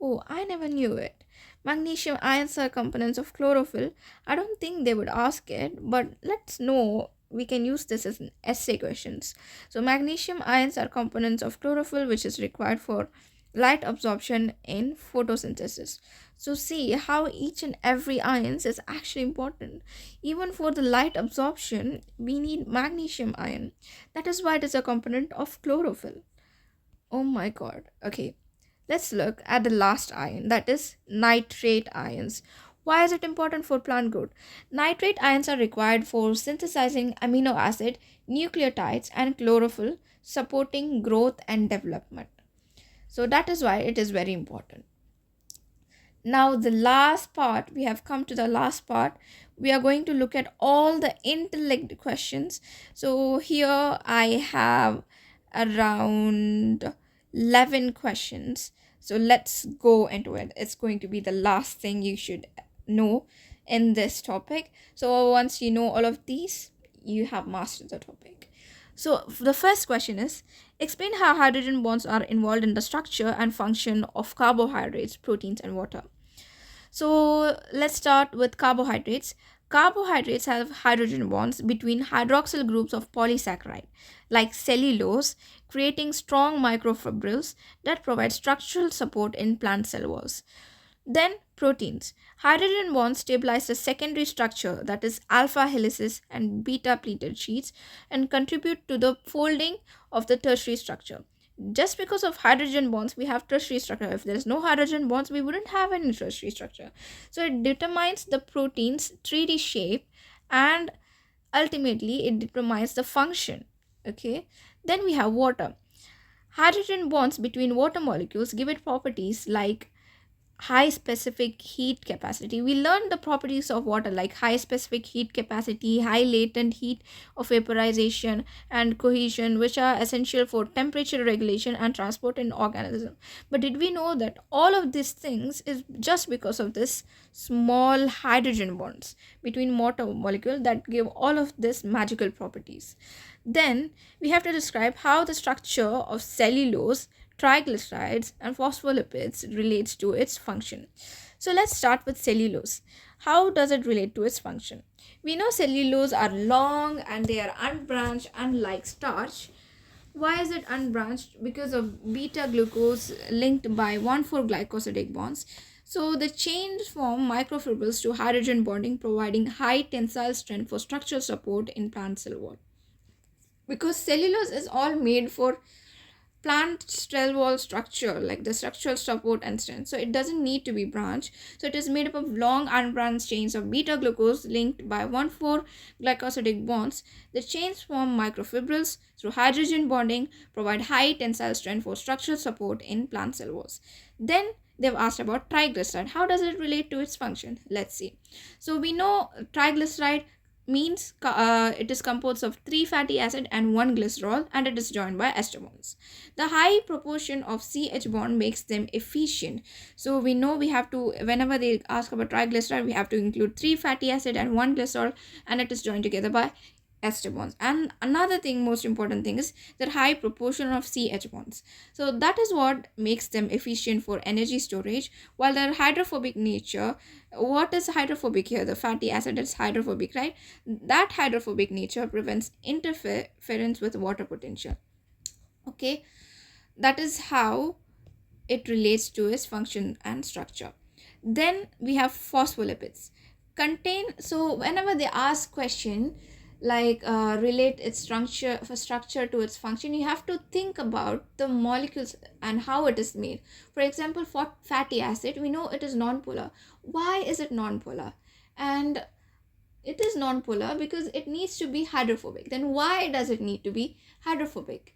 Oh, I never knew it. Magnesium ions are components of chlorophyll. I don't think they would ask it, but let's know. We can use this as an essay questions. So, magnesium ions are components of chlorophyll, which is required for light absorption in photosynthesis. So, see how each and every ions is actually important. Even for the light absorption, we need magnesium ion. That is why it is a component of chlorophyll. Oh my god. Okay. Let's look at the last ion, that is nitrate ions. Why is it important for plant growth? Nitrate ions are required for synthesizing amino acid, nucleotides, and chlorophyll, supporting growth and development. So that is why it is very important. Now, the last part, we have come to the last part. We are going to look at all the intellect questions. So here I have around 11 questions. So let's go into it. It's going to be the last thing you should know in this topic. So once you know all of these, you have mastered the topic. So the first question is, explain how hydrogen bonds are involved in the structure and function of carbohydrates, proteins, and water. So let's start with carbohydrates. Carbohydrates have hydrogen bonds between hydroxyl groups of polysaccharide, like cellulose, creating strong microfibrils that provide structural support in plant cell walls. Then proteins. Hydrogen bonds stabilize the secondary structure, that is alpha helices and beta pleated sheets, and contribute to the folding of the tertiary structure. Just because of hydrogen bonds, we have tertiary structure. If there is no hydrogen bonds, we wouldn't have any tertiary structure. So it determines the protein's 3D shape, and ultimately it determines the function. Okay. Then we have water. Hydrogen bonds between water molecules give it properties like high specific heat capacity. We learned the properties of water like high specific heat capacity, high latent heat of vaporization, and cohesion, which are essential for temperature regulation and transport in organism. But did we know that all of these things is just because of this small hydrogen bonds between water molecule that give all of this magical properties? Then we have to describe how the structure of cellulose, triglycerides, and phospholipids relates to its function. So let's start with cellulose. How does it relate to its function? We know cellulose are long and they are unbranched, unlike starch. Why is it unbranched? Because of beta glucose linked by 1,4-glycosidic bonds. So the chains form microfibrils to hydrogen bonding, providing high tensile strength for structural support in plant cell wall. Because cellulose is all made for plant cell wall structure, like the structural support and strength, so it doesn't need to be branched. So it is made up of long unbranched chains of beta glucose linked by 1,4-glycosidic bonds. The chains form microfibrils through hydrogen bonding, provide high tensile strength for structural support in plant cell walls. Then they've asked about triglyceride. How does it relate to its function? Let's see. So we know triglyceride means it is composed of 3 fatty acid and 1 glycerol, and it is joined by ester bonds. The high proportion of CH bond makes them efficient. So we know we have to, whenever they ask about triglyceride, we have to include 3 fatty acid and 1 glycerol, and it is joined together by ester bonds. And another thing, most important thing, is that high proportion of CH bonds. So that is what makes them efficient for energy storage. While their hydrophobic nature, what is hydrophobic here? The fatty acid is hydrophobic, right? That hydrophobic nature prevents interference with water potential. Okay, that is how it relates to its function and structure. Then we have phospholipids. Contain, so whenever they ask question like relate its structure to its function, you have to think about the molecules and how it is made. For example, for fatty acid, we know it is non-polar. Why is it non-polar? And it is non-polar because it needs to be hydrophobic. Then why does it need to be hydrophobic?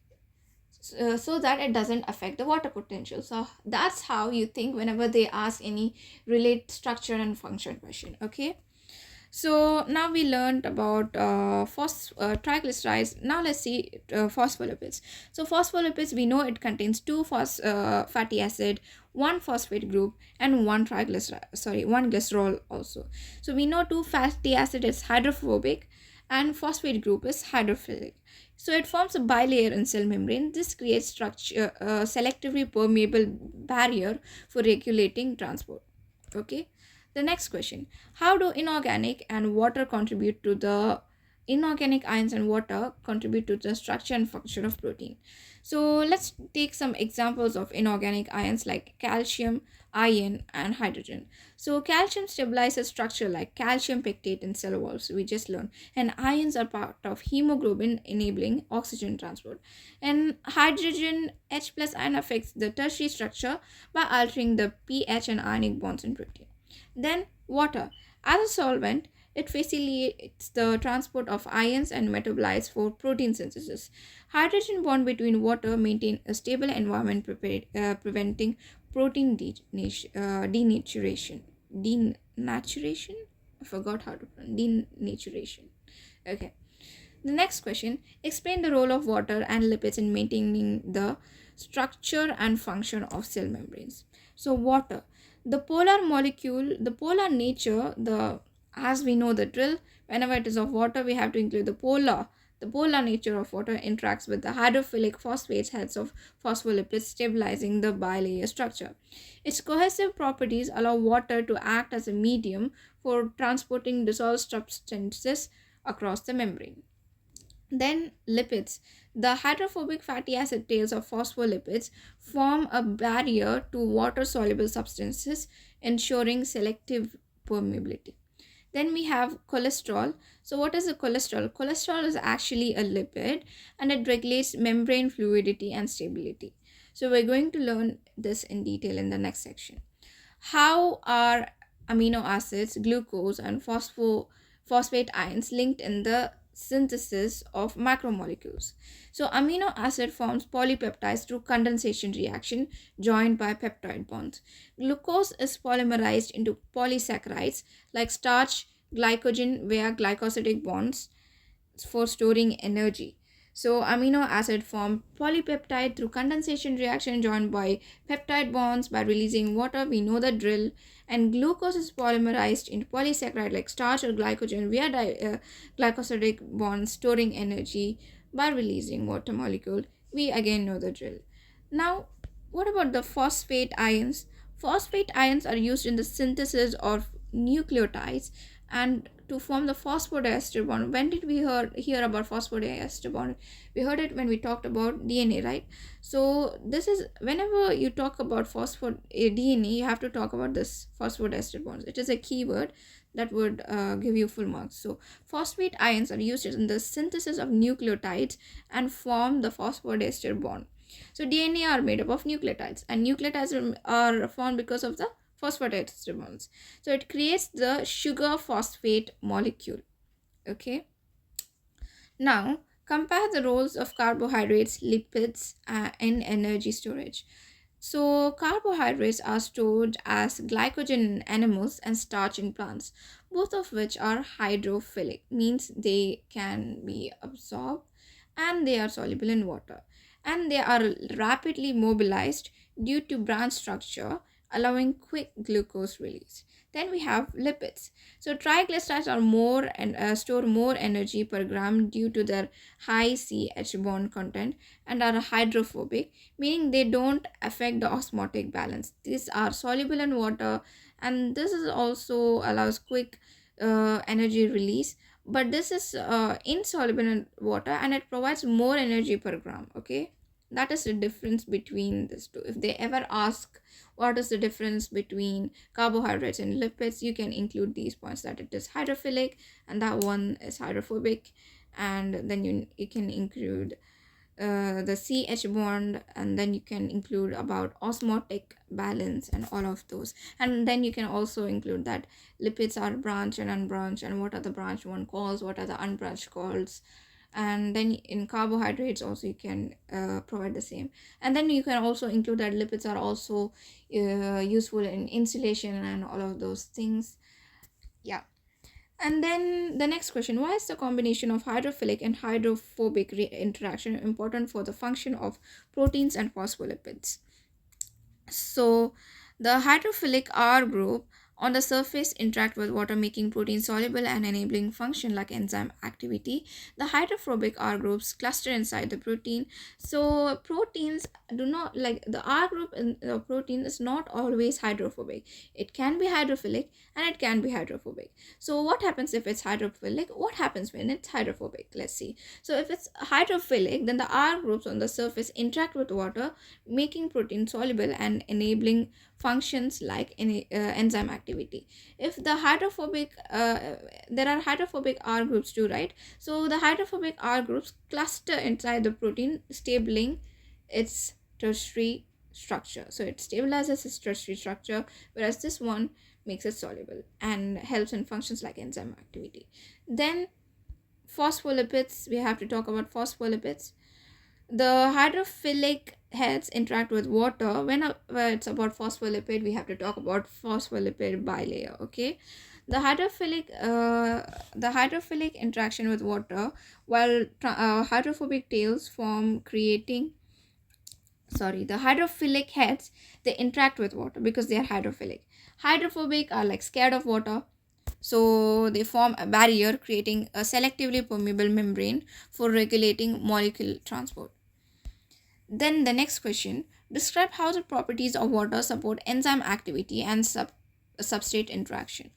So that it doesn't affect the water potential. So that's how you think whenever they ask any relate structure and function question. Okay, so now we learned about triglycerides. Now let's see phospholipids. So phospholipids, we know it contains two fatty acid, one phosphate group, and one glycerol also. So we know two fatty acid is hydrophobic and phosphate group is hydrophilic. So it forms a bilayer in cell membrane. This creates structure selectively permeable barrier for regulating transport. Okay. The next question: how do inorganic ions and water contribute to the structure and function of protein? So let's take some examples of inorganic ions like calcium, iron, and hydrogen. So calcium stabilizes structure like calcium pectate in cell walls, we just learned, and ions are part of hemoglobin enabling oxygen transport. And hydrogen H plus ion affects the tertiary structure by altering the pH and ionic bonds in protein. Then water. As a solvent, it facilitates the transport of ions and metabolites for protein synthesis. Hydrogen bond between water maintain a stable environment, preventing protein denaturation. Denaturation? I forgot how to pronounce denaturation. Okay. The next question: explain the role of water and lipids in maintaining the structure and function of cell membranes. So water, the polar nature, the as we know the drill, whenever it is of water, we have to include the polar. The polar nature of water interacts with the hydrophilic phosphate heads of phospholipids, stabilizing the bilayer structure. Its cohesive properties allow water to act as a medium for transporting dissolved substances across the membrane. Then lipids. The hydrophobic fatty acid tails of phospholipids form a barrier to water soluble substances, ensuring selective permeability. Then we have cholesterol. So, what is a cholesterol? Cholesterol is actually a lipid and it regulates membrane fluidity and stability. So, we're going to learn this in detail in the next section. How are amino acids, glucose, and phosphate ions linked in the synthesis of macromolecules? So, amino acid forms polypeptides through condensation reaction joined by peptide bonds. Glucose is polymerized into polysaccharides like starch, glycogen via glycosidic bonds for storing energy. So amino acid form polypeptide through condensation reaction joined by peptide bonds by releasing water. We know the drill. And glucose is polymerized into polysaccharide like starch or glycogen via glycosidic bonds storing energy by releasing water molecule. We again know the drill. Now, what about the phosphate ions? Phosphate ions are used in the synthesis of nucleotides and to form the phosphodiester bond. When did we hear about phosphodiester bond? We heard it when we talked about DNA, right? So this is whenever you talk about DNA, you have to talk about this phosphodiester bonds. It is a keyword that would give you full marks. So phosphate ions are used in the synthesis of nucleotides and form the phosphodiester bond. So DNA are made up of nucleotides, and nucleotides are formed because of the phosphodiester bonds. So it creates the sugar phosphate molecule. Okay. Now compare the roles of carbohydrates, lipids, in energy storage. So carbohydrates are stored as glycogen in animals and starch in plants, both of which are hydrophilic, means they can be absorbed and they are soluble in water. And they are rapidly mobilized due to branch structure allowing quick glucose release. Then we have lipids. So triglycerides are more and store more energy per gram due to their high CH bond content and are hydrophobic, meaning they don't affect the osmotic balance. These are soluble in water, and this is also allows quick energy release, but this is insoluble in water and it provides more energy per gram. Okay, that is the difference between these two. If they ever ask what is the difference between carbohydrates and lipids, you can include these points, that it is hydrophilic and that one is hydrophobic, and then you can include the CH bond, and then you can include about osmotic balance and all of those. And then you can also include that lipids are branched and unbranched, and what are the branched one calls, what are the unbranched calls. And then in carbohydrates also you can provide the same. And then you can also include that lipids are also useful in insulation and all of those things. Yeah. And then the next question, why is the combination of hydrophilic and hydrophobic interaction important for the function of proteins and phospholipids? So the hydrophilic R group on the surface interact with water, making protein soluble and enabling function like enzyme activity. The hydrophobic R groups cluster inside the protein. So proteins do not, like the R group in the protein is not always hydrophobic. It can be hydrophilic and it can be hydrophobic. So what happens if it's hydrophilic? What happens when it's hydrophobic? Let's see. So if it's hydrophilic, then the R groups on the surface interact with water, making protein soluble and enabling functions like enzyme activity. If the hydrophobic there are hydrophobic R groups too, right? So the hydrophobic R groups cluster inside the protein, stabling its tertiary structure. So it stabilizes its tertiary structure, whereas this one makes it soluble and helps in functions like enzyme activity. Then phospholipids, we have to talk about phospholipids. The hydrophilic heads interact with water. When it's about phospholipid, we have to talk about phospholipid bilayer. Okay, the hydrophilic interaction with water, while hydrophobic tails form, creating the hydrophilic heads, they interact with water because they are hydrophilic. Hydrophobic are like scared of water, so they form a barrier, creating a selectively permeable membrane for regulating molecule transport. Then the next question, describe how the properties of water support enzyme activity and substrate interaction.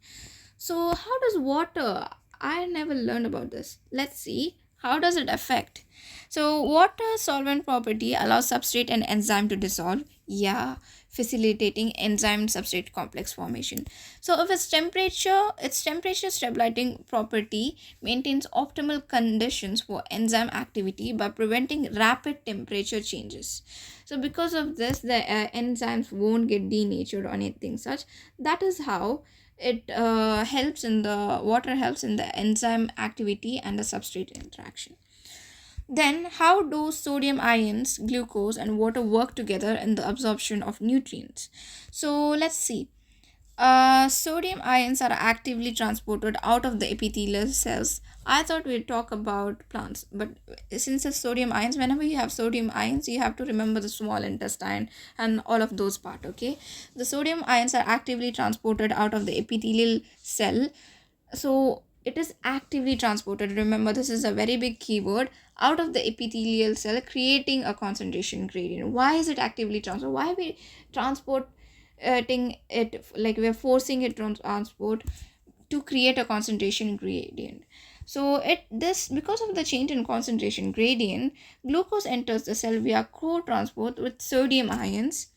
So how does water, I never learned about this. Let's see. How does it affect? So water solvent property allows substrate and enzyme to dissolve. Yeah, facilitating enzyme substrate complex formation. So if its temperature stabilizing property maintains optimal conditions for enzyme activity by preventing rapid temperature changes. So because of this, the enzymes won't get denatured or anything such. That is how it helps in the water helps in the enzyme activity and the substrate interaction. Then how do sodium ions, glucose and water work together in the absorption of nutrients? So let's see. Sodium ions are actively transported out of the epithelial cells. I thought we'd talk about plants, but since it's sodium ions, whenever you have sodium ions, you have to remember the small intestine and all of those part. Okay, the sodium ions are actively transported out of the epithelial cell. So it is actively transported. Remember, this is a very big keyword, out of the epithelial cell, creating a concentration gradient. Why is it actively transported? Why we transport it, like we're forcing it to transport to create a concentration gradient. So it this because of the change in concentration gradient, glucose enters the cell via co-transport with sodium ions,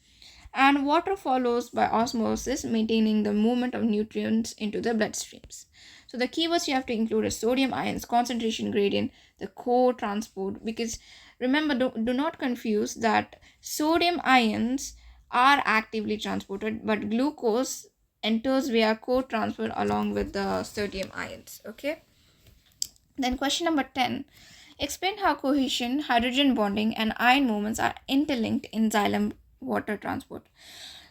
and water follows by osmosis, maintaining the movement of nutrients into the bloodstreams. So the keywords you have to include is sodium ions, concentration gradient, the co-transport, because remember, do not confuse that sodium ions are actively transported, but glucose enters via co-transfer along with the sodium ions. Okay. Then question number 10. Explain how cohesion, hydrogen bonding and ion movements are interlinked in xylem water transport.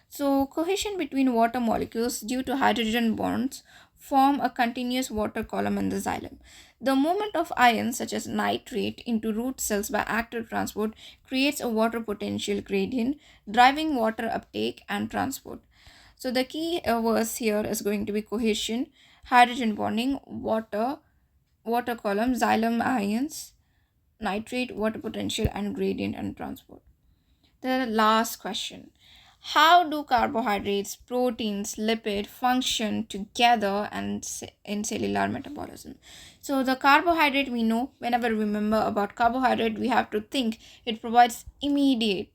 So cohesion between water molecules due to hydrogen bonds form a continuous water column in the xylem. The movement of ions such as nitrate into root cells by active transport creates a water potential gradient, driving water uptake and transport. So the key words here is going to be cohesion, hydrogen bonding, water column, xylem ions, nitrate, water potential, and gradient and transport. The last question: how do carbohydrates, proteins, lipid function together and in cellular metabolism? So the carbohydrate, we know, whenever we remember about carbohydrate, we have to think it provides really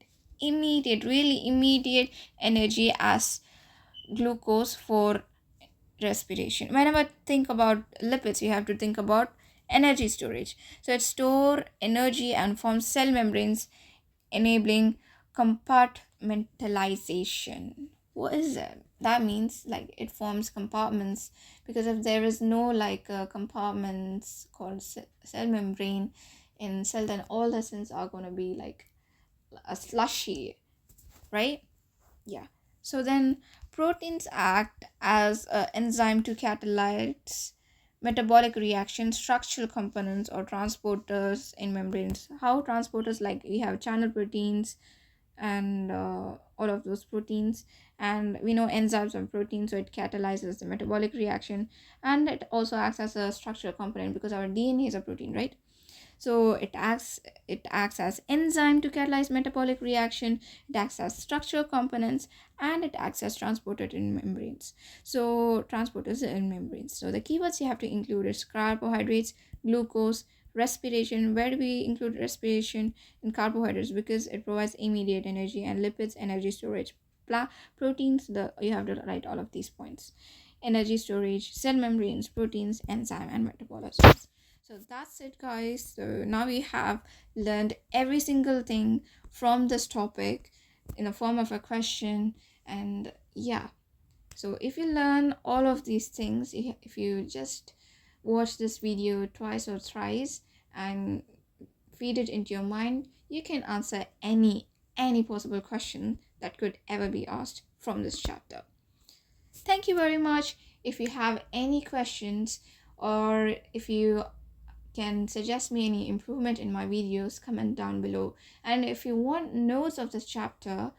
immediate energy as glucose for respiration. Whenever think about lipids, you have to think about energy storage. So it store energy and forms cell membranes, enabling compartmentalization. What is it? That means like it forms compartments, because if there is no like compartments called cell membrane in cell, then all the cells are going to be like a slushy, right? Yeah. So then proteins act as an enzyme to catalyze metabolic reactions, structural components or transporters in membranes. How transporters, like we have channel proteins and all of those proteins, and we know enzymes are proteins, so it catalyzes the metabolic reaction, and it also acts as a structural component because our DNA is a protein, right? So it acts as enzyme to catalyze metabolic reaction, it acts as structural components, and it acts as transporter in membranes. So transporters in membranes. So the keywords you have to include is carbohydrates, glucose, respiration. Where do we include respiration? In carbohydrates, because it provides immediate energy, and lipids, energy storage. Proteins, you have to write all of these points: energy storage, cell membranes, proteins, enzyme, and metabolism. So that's it, guys. So now we have learned every single thing from this topic in the form of a question. And yeah, so if you learn all of these things, if you just watch this video twice or thrice and feed it into your mind, you can answer any possible question that could ever be asked from this chapter. Thank you very much. If you have any questions, or if you can suggest me any improvement in my videos, comment down below. And if you want notes of this chapter,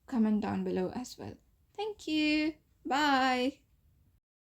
comment down below as well. Thank you. Bye.